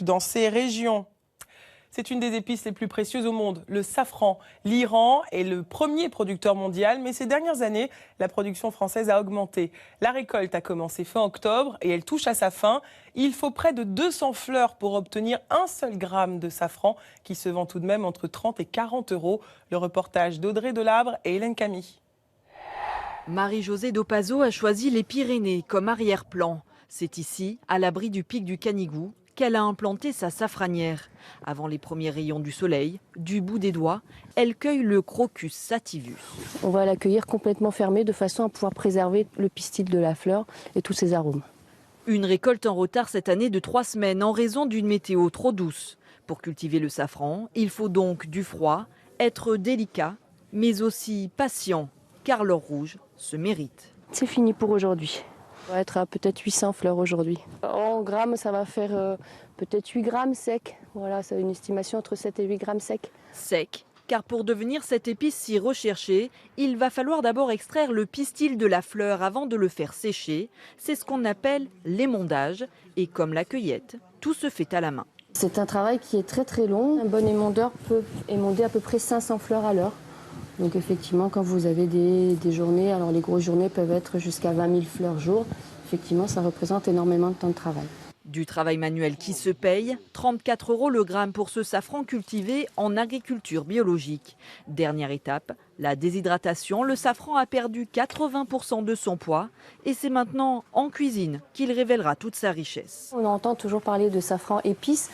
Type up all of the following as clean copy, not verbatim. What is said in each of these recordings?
dans ces régions. C'est une des épices les plus précieuses au monde, le safran. L'Iran est le premier producteur mondial, mais ces dernières années, la production française a augmenté. La récolte a commencé fin octobre et elle touche à sa fin. Il faut près de 200 fleurs pour obtenir un seul gramme de safran, qui se vend tout de même entre 30 et 40 euros. Le reportage d'Audrey Delabre et Hélène Camille. Marie-Josée Dopazo a choisi les Pyrénées comme arrière-plan. C'est ici, à l'abri du pic du Canigou, qu'elle a implanté sa safranière. Avant les premiers rayons du soleil, du bout des doigts, elle cueille le Crocus sativus. On va l'accueillir complètement fermé de façon à pouvoir préserver le pistil de la fleur et tous ses arômes. Une récolte en retard cette année de 3 semaines en raison d'une météo trop douce. Pour cultiver le safran, il faut donc du froid, être délicat, mais aussi patient, car l'or rouge se mérite. C'est fini pour aujourd'hui. On va être à peut-être 800 fleurs aujourd'hui. En grammes, ça va faire peut-être 8 grammes secs. Voilà, c'est une estimation entre 7 et 8 grammes secs. Sec, car pour devenir cette épice si recherchée, il va falloir d'abord extraire le pistil de la fleur avant de le faire sécher. C'est ce qu'on appelle l'émondage. Et comme la cueillette, tout se fait à la main. C'est un travail qui est très très long. Un bon émondeur peut émonder à peu près 500 fleurs à l'heure. Donc effectivement, quand vous avez des journées, alors les grosses journées peuvent être jusqu'à 20 000 fleurs jour, effectivement ça représente énormément de temps de travail. Du travail manuel qui se paye, 34 euros le gramme pour ce safran cultivé en agriculture biologique. Dernière étape, la déshydratation. Le safran a perdu 80% de son poids et c'est maintenant en cuisine qu'il révélera toute sa richesse. On entend toujours parler de safran épice,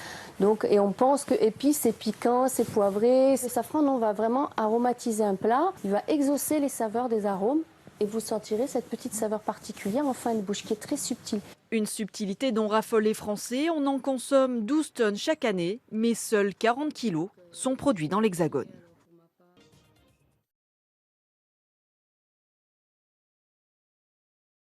et on pense que épice c'est piquant, c'est poivré. Le safran non, va vraiment aromatiser un plat, il va exaucer les saveurs des arômes. Et vous sentirez cette petite saveur particulière en fin de bouche qui est très subtile. Une subtilité dont raffolent les Français. On en consomme 12 tonnes chaque année, mais seuls 40 kilos sont produits dans l'Hexagone.